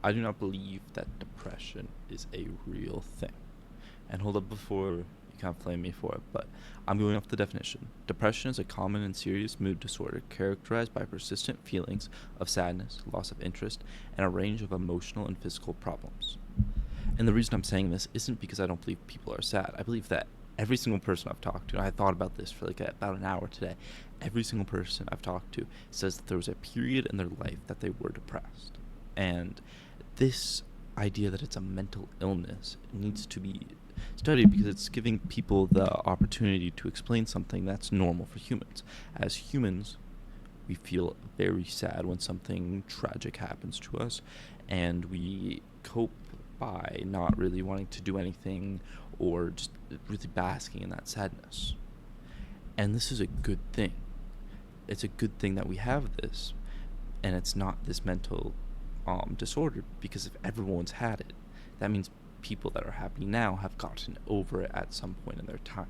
I do not believe that depression is a real thing. And hold up before you can't blame me for it, but I'm going off the definition. Depression is a common and serious mood disorder characterized by persistent feelings of sadness, loss of interest, and a range of emotional and physical problems. And the reason I'm saying this isn't because I don't believe people are sad. I believe that every single person I've talked to, and I thought about this for about an hour today, every single person I've talked to says that there was a period in their life that they were depressed. And this idea that it's a mental illness needs to be studied because it's giving people the opportunity to explain something that's normal for humans. As humans, we feel very sad when something tragic happens to us, and we cope by not really wanting to do anything or just really basking in that sadness. And this is a good thing. It's a good thing that we have this, and it's not this mental disorder, because if everyone's had it, that means people that are happy now have gotten over it at some point in their time.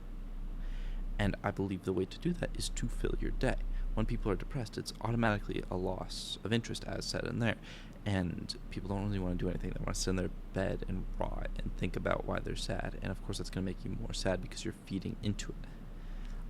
And I believe the way to do that is to fill your day. When people are depressed, it's automatically a loss of interest, as said in there. And people don't really want to do anything. They want to sit in their bed and rot and think about why they're sad. And of course, that's going to make you more sad because you're feeding into it.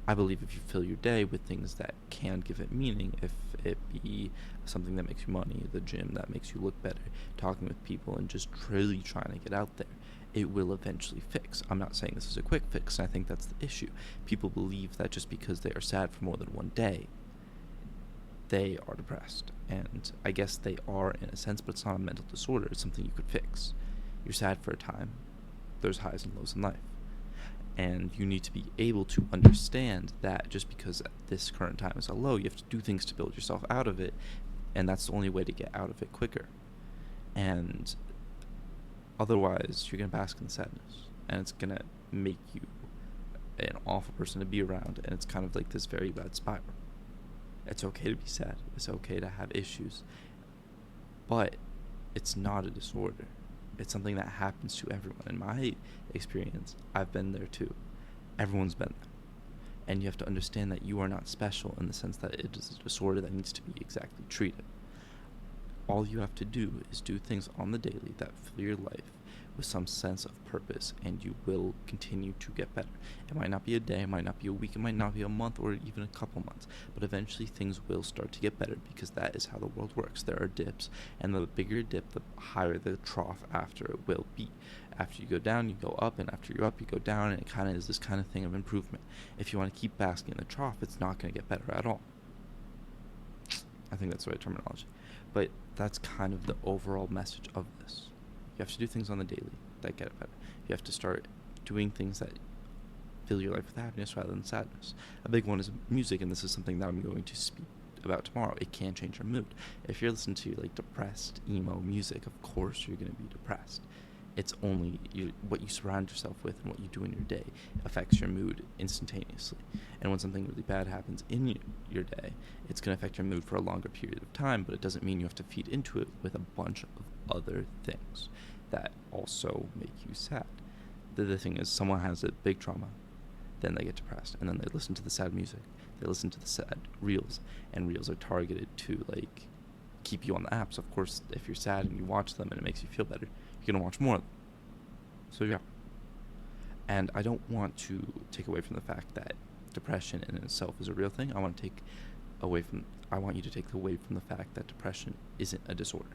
I believe if you fill your day with things that can give it meaning, if it be something that makes you money, the gym that makes you look better, talking with people, and just really trying to get out there, it will eventually fix. I'm not saying this is a quick fix, and I think that's the issue. People believe that just because they are sad for more than one day, they are depressed. And I guess they are in a sense, but it's not a mental disorder. It's something you could fix. You're sad for a time. There's highs and lows in life. And you need to be able to understand that just because this current time is a low, you have to do things to build yourself out of it, and that's the only way to get out of it quicker. And otherwise, you're going to bask in the sadness, and it's going to make you an awful person to be around, and it's kind of like this very bad spiral. It's okay to be sad. It's okay to have issues, but it's not a disorder. It's something that happens to everyone. In my experience, I've been there too. Everyone's been there. And you have to understand that you are not special in the sense that it is a disorder that needs to be exactly treated. All you have to do is do things on the daily that fill your life with some sense of purpose, and you will continue to get better. It might not be a day, it might not be a week, it might not be a month, or even a couple months, but eventually things will start to get better, because that is how the world works. There are dips, and the bigger dip, the higher the trough after it will be. After you go down, you go up, and after you're up, you go down, and it kind of is this kind of thing of improvement. If you want to keep basking in the trough, it's not going to get better at all. I think that's the right terminology. But that's kind of the overall message of this. You have to do things on the daily that get it better. You have to start doing things that fill your life with happiness rather than sadness. A big one is music, and this is something that I'm going to speak about tomorrow. It can change your mood. If you're listening to depressed emo music, of course you're going to be depressed. It's only what you surround yourself with and what you do in your day affects your mood instantaneously. And when something really bad happens in your day, it's going to affect your mood for a longer period of time, but it doesn't mean you have to feed into it with a bunch of other things that also make you sad. The other thing is, someone has a big trauma, then they get depressed, and then they listen to the sad music, they listen to the sad reels, and reels are targeted to keep you on the apps. Of course, if you're sad and you watch them and it makes you feel better, you're going to watch more of them. So yeah. And I don't want to take away from the fact that depression in itself is a real thing. I want you to take away from the fact that depression isn't a disorder.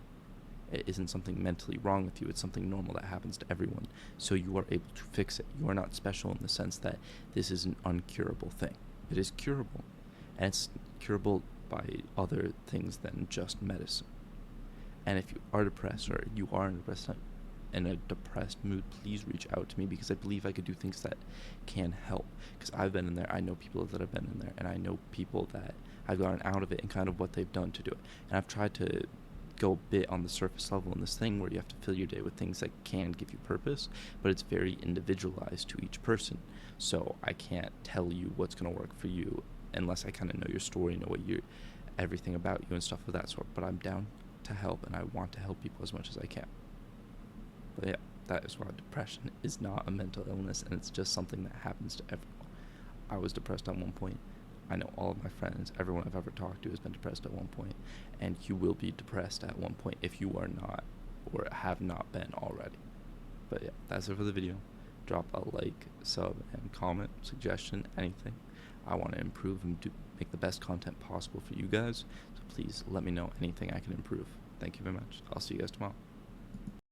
It isn't something mentally wrong with you. It's something normal that happens to everyone. So you are able to fix it. You are not special in the sense that this is an uncurable thing. It is curable. And it's curable by other things than just medicine. And if you are depressed, or you are in a depressed mood, please reach out to me, because I believe I could do things that can help. Because I've been in there, I know people that have been in there, and I know people that have gotten out of it and kind of what they've done to do it. And I've tried to go a bit on the surface level in this thing where you have to fill your day with things that can give you purpose, but it's very individualized to each person. So I can't tell you what's going to work for you unless I kind of know your story, know everything about you and stuff of that sort. But I'm down to help, and I want to help people as much as I can. But yeah, that is why depression is not a mental illness, and it's just something that happens to everyone. I was depressed at one point. I know all of my friends, everyone I've ever talked to has been depressed at one point, and you will be depressed at one point if you are not or have not been already. But yeah, that's it for the video. Drop a like, sub, and comment, suggestion, anything. I want to improve and make the best content possible for you guys. So please let me know anything I can improve. Thank you very much. I'll see you guys tomorrow.